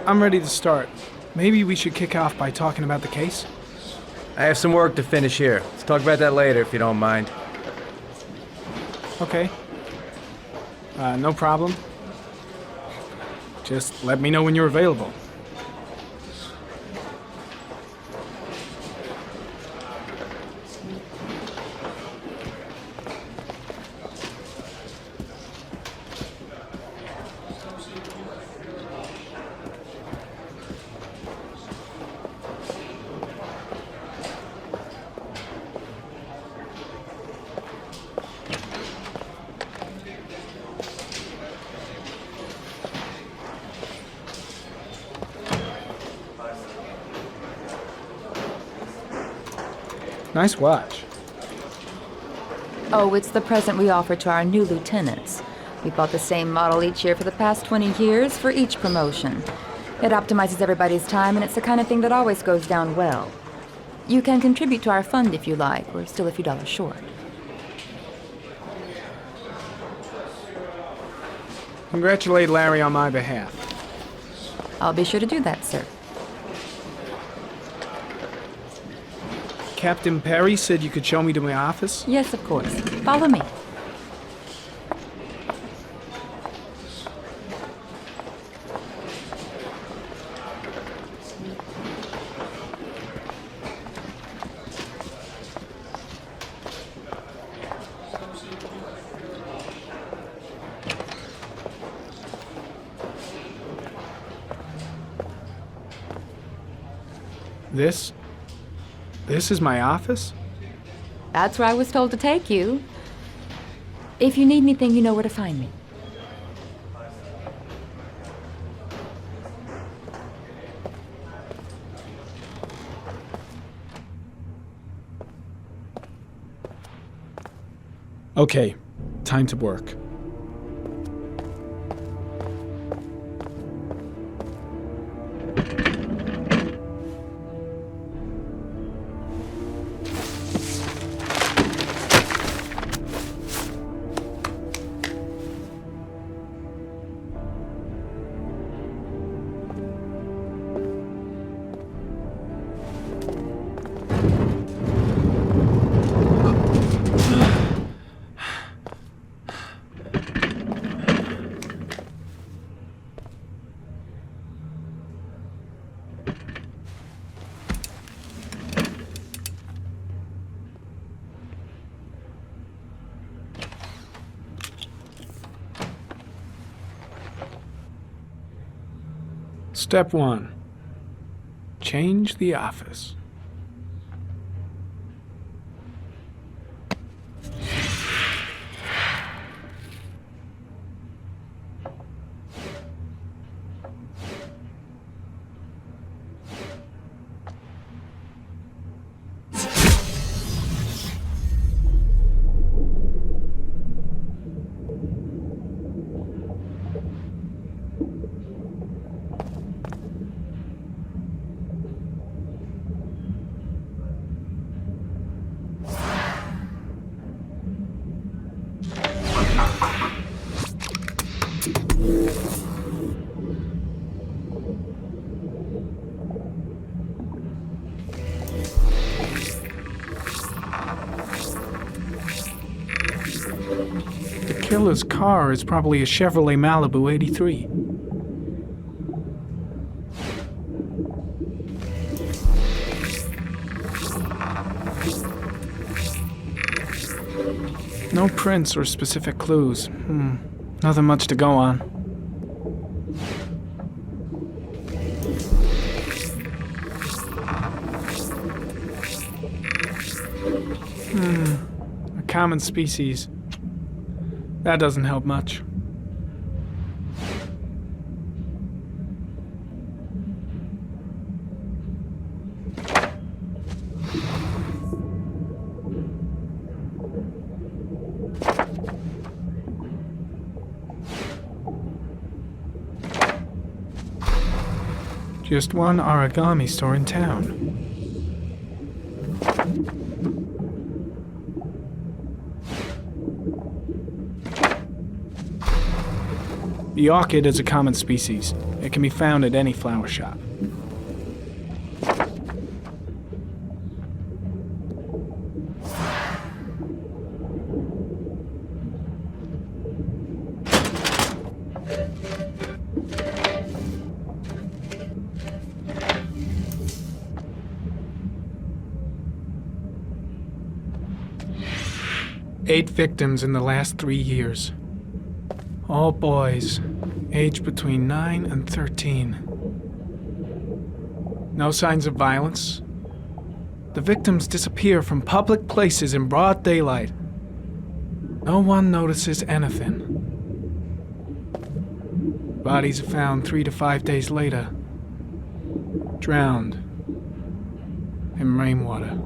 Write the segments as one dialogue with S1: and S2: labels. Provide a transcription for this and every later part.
S1: I'm ready to start. Maybe we should kick off by talking about the case?
S2: I have some work to finish here. Let's talk about that later if you don't mind.
S1: Okay. No problem. Just let me know when you're available. Nice watch.
S3: Oh, it's the present we offer to our new lieutenants. We bought the same model each year for the past 20 years for each promotion. It optimizes everybody's time, and it's the kind of thing that always goes down well. You can contribute to our fund if you like. We're still a few dollars short.
S1: Congratulate Larry on my behalf.
S3: I'll be sure to do that, sir.
S1: Captain Perry said you could show me to my office?
S3: Yes, of course. Follow me.
S1: This is my office?
S3: That's where I was told to take you. If you need anything, you know where to find me.
S1: Okay, time to work. Step 1. Change the office. The killer's car is probably a Chevrolet Malibu 83. No prints or specific clues. Nothing much to go on. A common species. That doesn't help much. Just one origami store in town. The orchid is a common species. It can be found at any flower shop. Eight victims in the last 3 years. All boys, aged between 9 and 13. No signs of violence. The victims disappear from public places in broad daylight. No one notices anything. Bodies are found 3 to 5 days later, drowned in rainwater.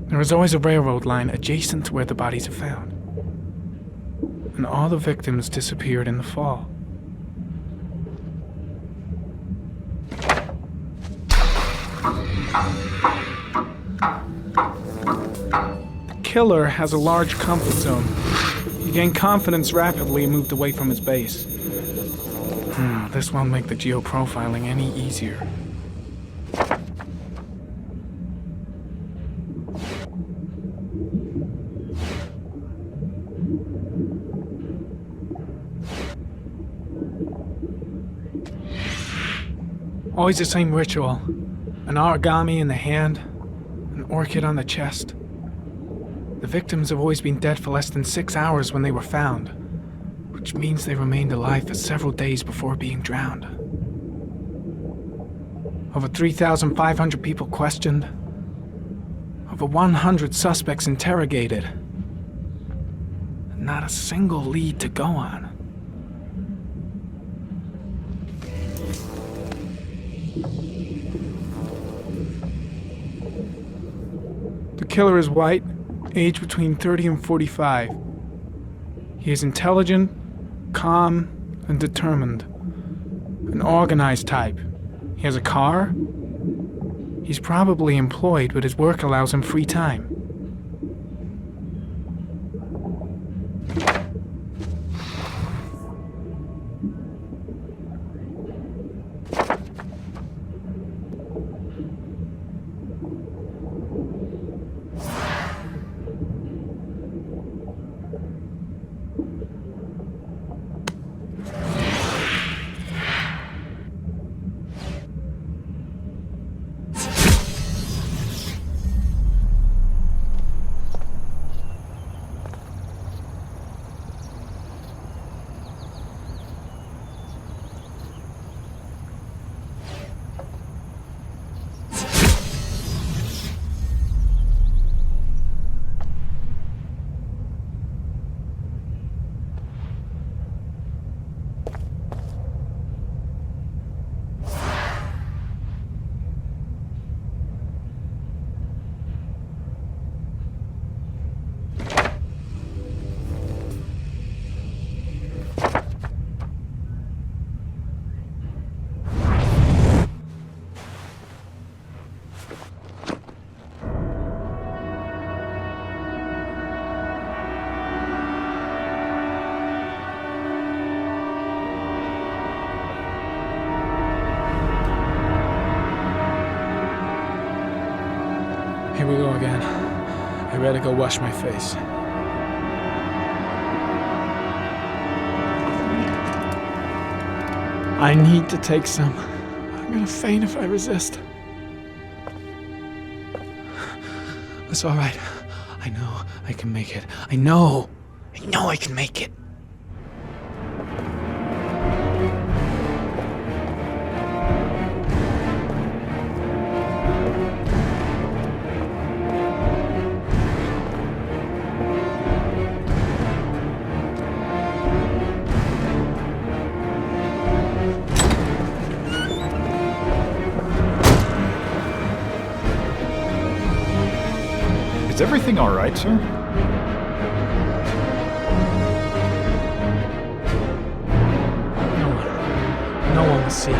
S1: There is always a railroad line adjacent to where the bodies are found. And all the victims disappeared in the fall. The killer has a large comfort zone. He gained confidence rapidly and moved away from his base. This won't make the geoprofiling any easier. Always the same ritual. An origami in the hand, an orchid on the chest. The victims have always been dead for less than 6 hours when they were found, which means they remained alive for several days before being drowned. Over 3,500 people questioned. Over 100 suspects interrogated. Not a single lead to go on. The killer is white, aged between 30 and 45. He is intelligent, calm, and determined. An organized type. He has a car. He's probably employed, but his work allows him free time. Here we go again. I better go wash my face. I need to take some. I'm gonna faint if I resist. It's all right. I know I can make it. I know I can make it.
S4: Is everything all right, sir?
S1: No one will see.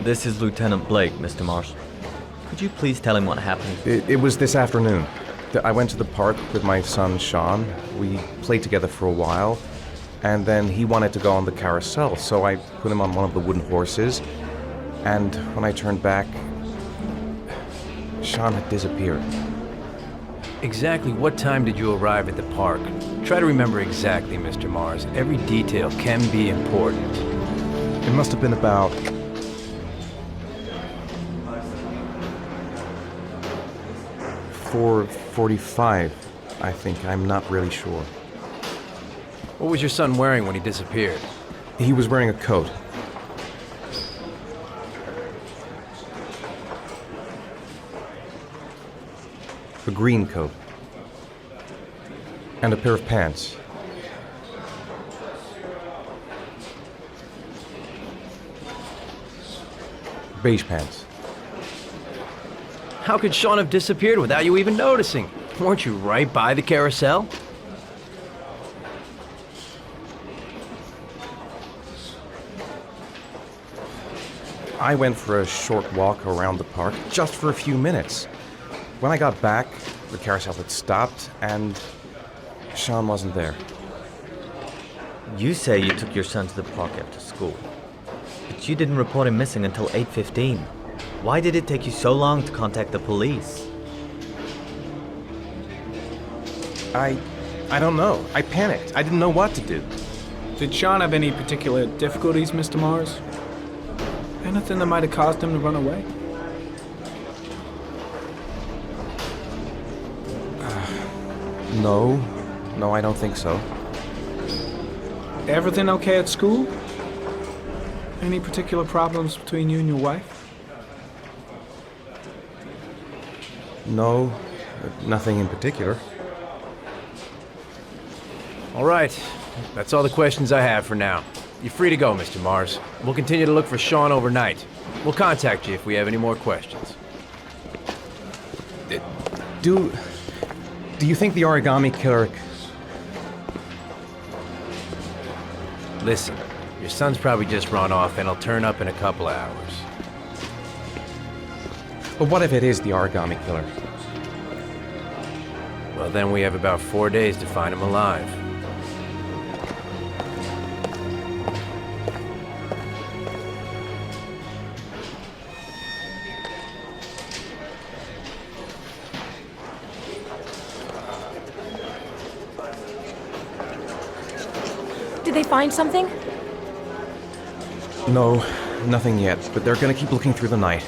S5: This is Lieutenant Blake, Mr. Marsh. Could you please tell him what happened?
S6: It was this afternoon. I went to the park with my son, Sean. We played together for a while, and then he wanted to go on the carousel, so I put him on one of the wooden horses, and when I turned back, Sean had disappeared.
S2: Exactly what time did you arrive at the park? Try to remember exactly, Mr. Mars. Every detail can be important.
S6: It must have been about 4:45, I think. I'm not really sure.
S2: What was your son wearing when he disappeared?
S6: He was wearing a coat. A green coat. And a pair of pants. Beige pants.
S2: How could Sean have disappeared without you even noticing? Weren't you right by the carousel?
S6: I went for a short walk around the park, just for a few minutes. When I got back, the carousel had stopped, and Sean wasn't there.
S5: You say you took your son to the park after school, but you didn't report him missing until 8:15. Why did it take you so long to contact the police?
S6: I don't know. I panicked. I didn't know what to do.
S1: Did Sean have any particular difficulties, Mr. Mars? Anything that might have caused him to run away?
S6: No, I don't think so.
S1: Everything okay at school? Any particular problems between you and your wife?
S6: No, nothing in particular.
S2: All right. That's all the questions I have for now. You're free to go, Mr. Mars. We'll continue to look for Sean overnight. We'll contact you if we have any more questions.
S6: Do you think the origami killer...
S2: Listen, your son's probably just run off and he'll turn up in a couple of hours.
S6: But what if it is the origami killer?
S2: Well, then we have about 4 days to find him alive.
S7: Did they find something?
S6: No, nothing yet, but they're gonna keep looking through the night.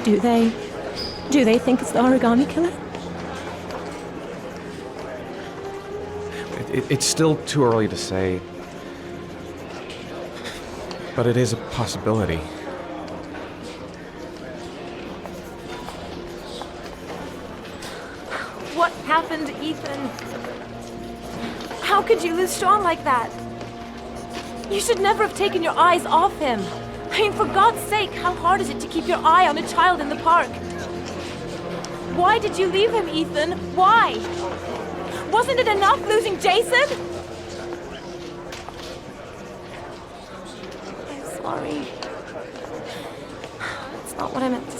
S7: Do they think it's the origami killer?
S6: It's still too early to say, but it is a possibility.
S7: What happened, Ethan? How could you lose Sean like that? You should never have taken your eyes off him. I mean, for God's sake, how hard is it to keep your eye on a child in the park? Why did you leave him, Ethan? Why? Wasn't it enough losing Jason? I'm sorry. It's not what I meant to